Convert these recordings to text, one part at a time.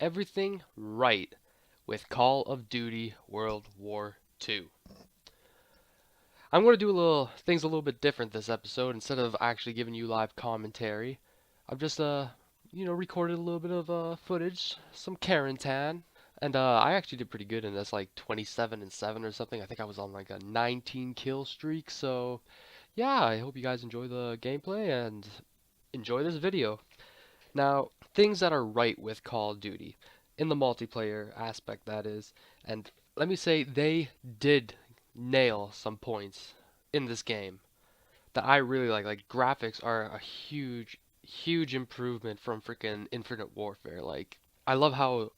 everything right with Call of Duty World War II. I'm going to do things a little bit different this episode. Instead of actually giving you live commentary, I've just recorded a little bit of footage, some Carentan, and I actually did pretty good in this, like 27 and 7 or something. I think I was on like a 19 kill streak. So yeah, I hope you guys enjoy the gameplay and enjoy this video. Now, things that are right with Call of Duty, in the multiplayer aspect that is, and let me say they did nail some points in this game that I really like. Like, graphics are a huge improvement from freaking Infinite Warfare. Like, I love how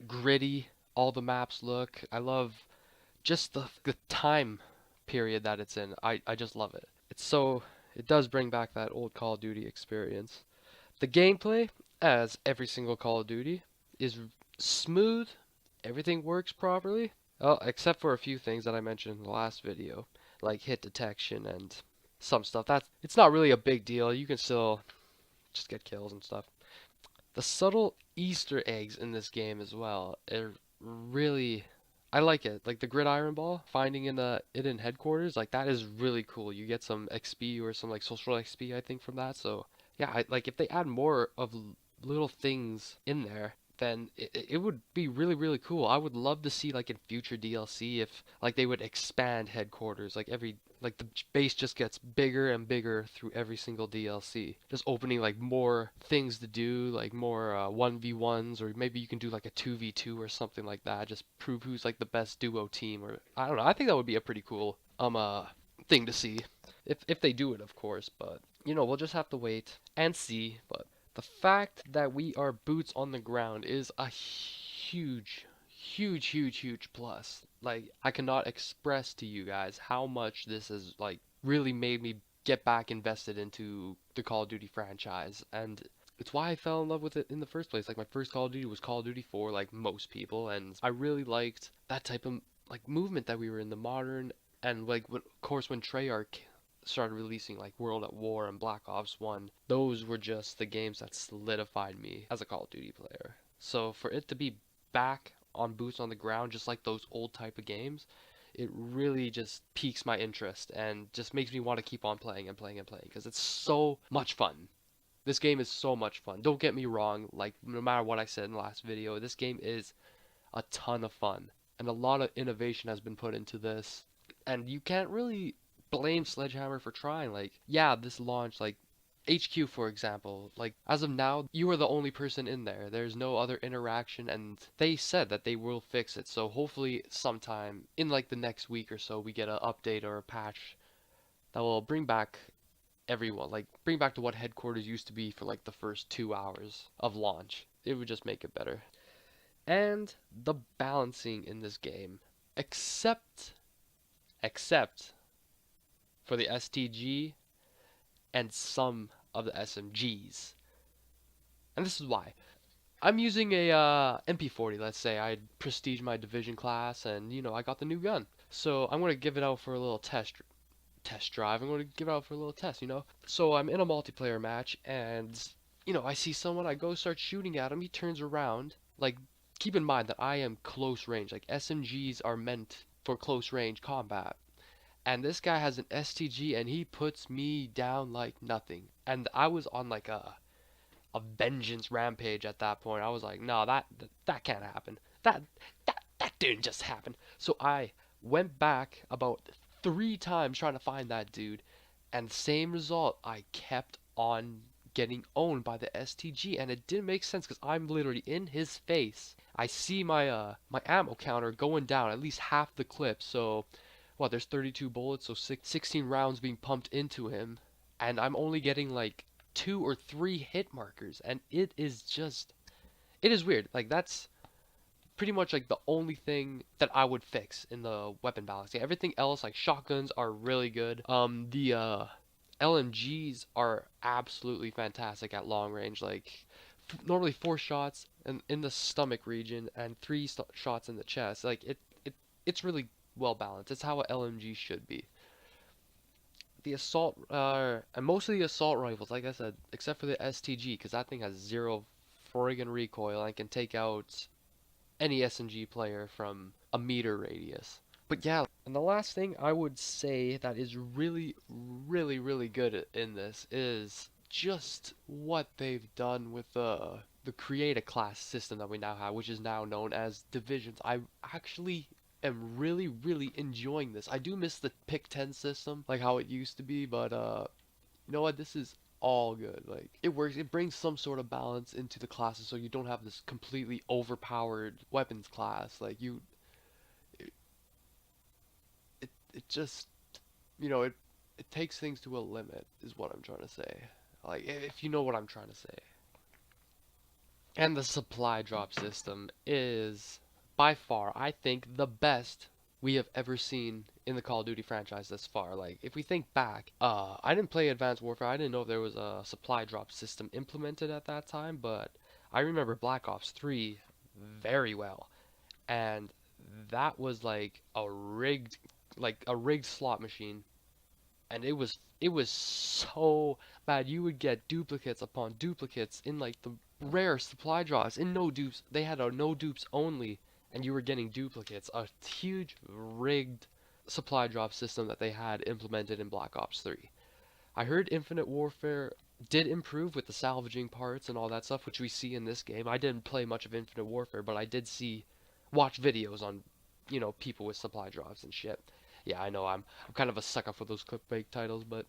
gritty all the maps look. I love just the time period that it's in. I just love it. It does bring back that old Call of Duty experience. The gameplay, as every single Call of Duty, is smooth. Everything works properly. Well, except for a few things that I mentioned in the last video, like hit detection and some stuff. It's not really a big deal. You can still just get kills and stuff. The subtle Easter eggs in this game as well are really, I like it. Like the gridiron ball, finding it in headquarters, like that is really cool. You get some XP or some like social XP I think from that. So yeah, like if they add more of little things in there, then it would be really cool. I would love to see like in future DLC if like they would expand headquarters, like the base just gets bigger and bigger through every single DLC, just opening like more things to do, like more 1v1s, or maybe you can do like a 2v2 or something like that, just prove who's like the best duo team. Or I don't know, I think that would be a pretty cool thing to see if they do it, of course. But we'll just have to wait and see. But the fact that we are boots on the ground is a huge plus. Like, I cannot express to you guys how much this has like really made me get back invested into the Call of Duty franchise, and it's why I fell in love with it in the first place. Like, my first Call of Duty was Call of Duty 4, like most people, and I really liked that type of like movement that we were in the modern. And like, of course, when Treyarch started releasing like World at War and Black Ops 1, those were just the games that solidified me as a Call of Duty player. So for it to be back on boots on the ground, just like those old type of games, it really just piques my interest and just makes me want to keep on playing and playing and playing because it's so much fun. This game is so much fun. Don't get me wrong, like no matter what I said in the last video, this game is a ton of fun. And a lot of innovation has been put into this. And you can't really blame Sledgehammer for trying. Like, yeah, this launch, like HQ for example, like as of now, you are the only person in there. There's no other interaction, and they said that they will fix it. So hopefully sometime in like the next week or so we get an update or a patch that will bring back everyone, like bring back to what headquarters used to be for like the first 2 hours of launch. It would just make it better. And the balancing in this game, except for the STG and some of the SMGs. And this is why. I'm using a MP40, let's say. I prestige my division class and I got the new gun. So I'm going to give it out for a little test drive. I'm going to give it out for a little test. So I'm in a multiplayer match and I see someone, I go start shooting at him, he turns around. Like, keep in mind that I am close range. Like, SMGs are meant for close range combat. And this guy has an STG and he puts me down like nothing. And I was on like a vengeance rampage at that point. I was like, no, that can't happen. That didn't just happen. So I went back about 3 times trying to find that dude, and same result. I kept on getting owned by the STG, and it didn't make sense because I'm literally in his face. I see my ammo counter going down at least half the clip. So what? There's 32 bullets, so 16 rounds being pumped into him, and I'm only getting like 2 or 3 hit markers, and it is weird. Like, that's pretty much like the only thing that I would fix in the weapon balancing. Everything else, like shotguns, are really good. The LMGs are absolutely fantastic at long range. Like, normally 4 shots in the stomach region and 3 shots in the chest. Like, it's really well balanced. It's how a LMG should be. The assault and most of the assault rifles, like I said, except for the STG, because that thing has zero friggin' recoil and can take out any SNG player from a meter radius. But yeah, and the last thing I would say that is really, really, really good in this is just what they've done with the create a class system that we now have, which is now known as divisions. I actually am really, really enjoying this. I do miss the pick 10 system, like how it used to be, but you know what? This is all good. Like it works. It brings some sort of balance into the classes, so you don't have this completely overpowered weapons class. Like it, it just, it takes things to a limit, is what I'm trying to say. Like if you know what I'm trying to say. And the supply drop system is by far, I think, the best we have ever seen in the Call of Duty franchise thus far. Like, if we think back, I didn't play Advanced Warfare. I didn't know if there was a supply drop system implemented at that time, but I remember Black Ops 3 very well. And that was like a rigged slot machine, and it was so bad. You would get duplicates upon duplicates in like the rare supply drops. In no dupes, they had a no dupes only, and you were getting duplicates. A huge rigged supply drop system that they had implemented in Black Ops 3. I heard Infinite Warfare did improve with the salvaging parts and all that stuff, which we see in this game. I didn't play much of Infinite Warfare, but I did watch videos on, people with supply drops and shit. Yeah, I know I'm kind of a sucker for those clickbait titles, but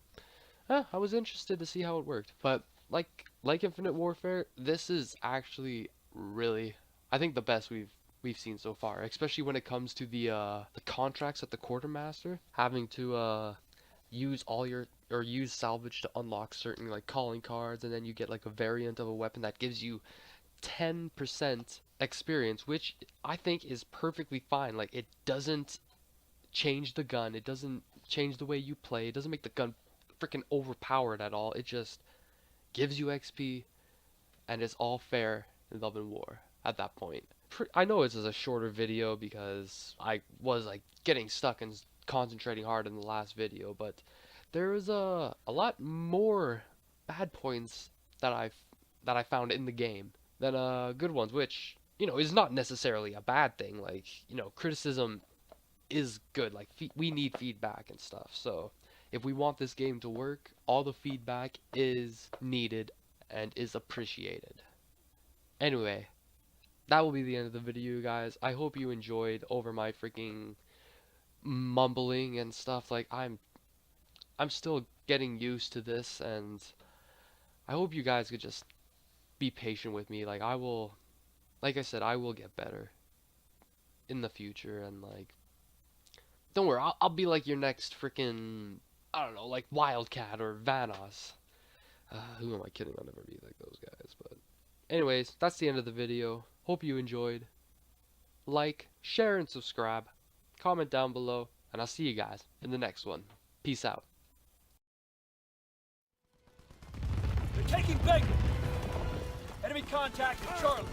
I was interested to see how it worked. But like Infinite Warfare, this is actually really, I think, the best we've seen so far, especially when it comes to the contracts at the quartermaster, having to use all your or use salvage to unlock certain like calling cards, and then you get like a variant of a weapon that gives you 10% experience, which I think is perfectly fine. Like it doesn't change the gun, it doesn't change the way you play, it doesn't make the gun freaking overpowered at all. It just gives you XP, and it's all fair in Love and War at that point. I know this is a shorter video because I was like getting stuck and concentrating hard in the last video, but there was a lot more bad points that I found in the game than good ones, which is not necessarily a bad thing. Like criticism is good. Like we need feedback and stuff. So if we want this game to work, all the feedback is needed and is appreciated. Anyway, that will be the end of the video, guys. I hope you enjoyed over my freaking mumbling and stuff. Like I'm still getting used to this, and I hope you guys could just be patient with me. Like like I said, I will get better in the future, and like don't worry, I'll be like your next freaking, I don't know, like Wildcat or Vanoss. Who am I kidding? I'll never be like those guys. But anyways, that's the end of the video. Hope you enjoyed. Like, share, and subscribe. Comment down below, and I'll see you guys in the next one. Peace out. They're taking Baker! Enemy contact at Charlie!